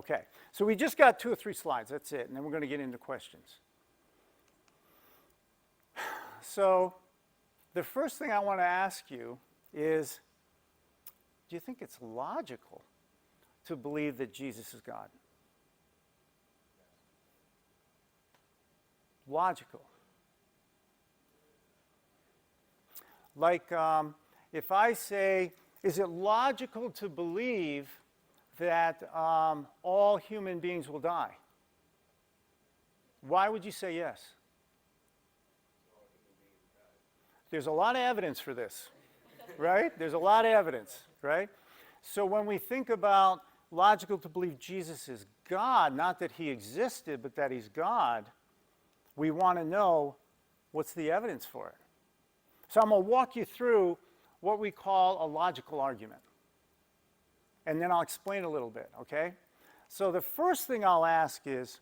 Okay, so we just got 2 or 3 slides, that's it, and then we're going to get into questions. So the first thing I want to ask you is, do you think it's logical to believe that Jesus is God? Logical. Like if I say, is it logical to believe that all human beings will die? Why would you say yes? There's a lot of evidence for this, right? There's a lot of evidence, right? So when we think about logical to believe Jesus is God, not that he existed, but that he's God, we want to know what's the evidence for it. So I'm going to walk you through what we call a logical argument. And then I'll explain a little bit, okay? So the first thing I'll ask is,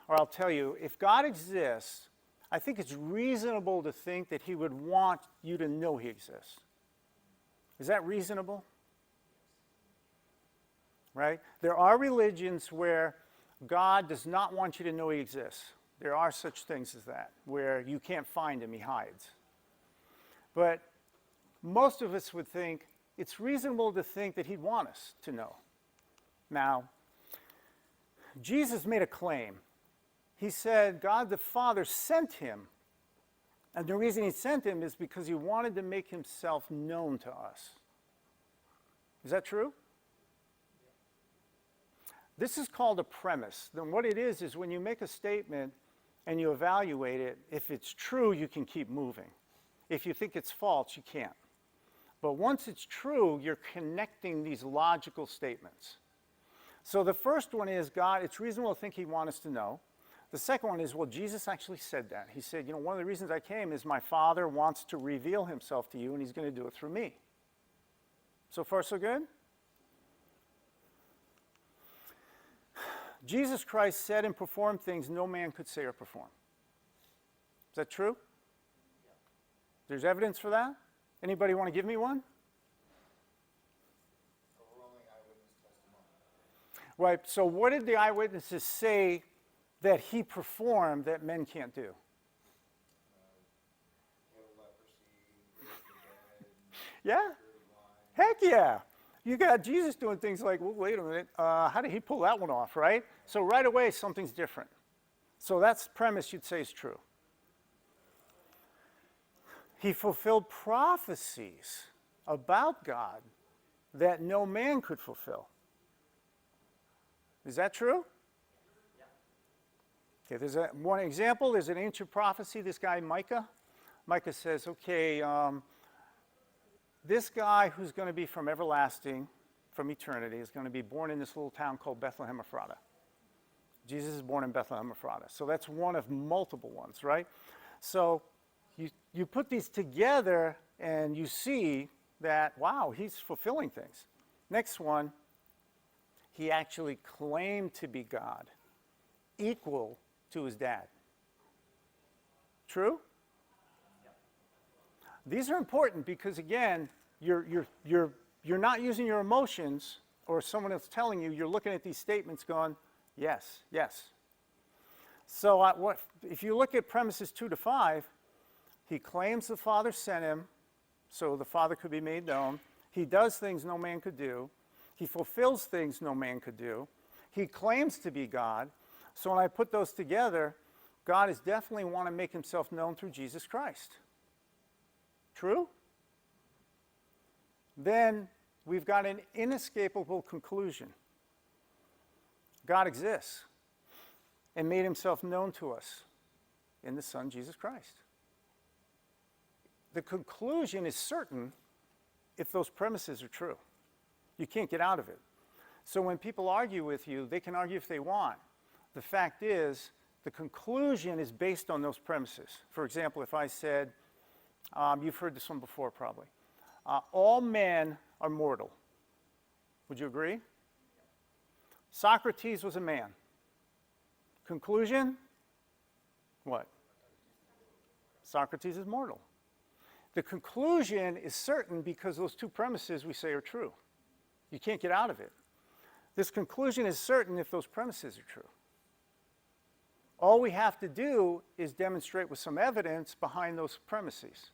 or I'll tell you, if God exists, I think it's reasonable to think that he would want you to know he exists. Is that reasonable? Right? There are religions where God does not want you to know he exists. There are such things as that, where you can't find him, he hides. But most of us would think it's reasonable to think that he'd want us to know. Now, Jesus made a claim. He said God the Father sent him. And the reason he sent him is because he wanted to make himself known to us. Is that true? This is called a premise. Then what it is when you make a statement and you evaluate it, if it's true, you can keep moving. If you think it's false, you can't. But once it's true, you're connecting these logical statements. So the first one is, God, it's reasonable to think he'd want us to know. The second one is, well, Jesus actually said that. He said, one of the reasons I came is my Father wants to reveal himself to you, and he's going to do it through me. So far, so good? Jesus Christ said and performed things no man could say or perform. Is that true? There's evidence for that? Anybody want to give me one? Overwhelming eyewitness testimony. Right, so what did the eyewitnesses say that he performed that men can't do? Heal leprosy, raise the dead, Yeah? cure the blind. Heck yeah. You got Jesus doing things like, well, wait a minute, how did he pull that one off, right? So right away, something's different. So that's the premise you'd say is true. He fulfilled prophecies about God that no man could fulfill. Is that true? Okay, there's one example. There's an ancient prophecy, this guy Micah. Micah says, okay, this guy who's going to be from everlasting, from eternity, is going to be born in this little town called Bethlehem Ephrata. Jesus is born in Bethlehem Ephrata. So that's one of multiple ones, right? So you put these together and you see that, wow, he's fulfilling things. Next one, he actually claimed to be God, equal to his dad. True? These are important because, again, you're not using your emotions or someone else telling you. You're looking at these statements going, yes, yes. So if you look at premises 2 to 5, he claims the Father sent him so the Father could be made known. He does things no man could do. He fulfills things no man could do. He claims to be God. So when I put those together, God is definitely want to make himself known through Jesus Christ. True? Then we've got an inescapable conclusion. God exists and made himself known to us in the Son, Jesus Christ. The conclusion is certain if those premises are true. You can't get out of it. So when people argue with you, they can argue if they want. The fact is, the conclusion is based on those premises. For example, if I said, you've heard this one before probably, all men are mortal. Would you agree? Socrates was a man. Conclusion? What? Socrates is mortal. The conclusion is certain because those two premises we say are true. You can't get out of it. This conclusion is certain if those premises are true. All we have to do is demonstrate with some evidence behind those premises.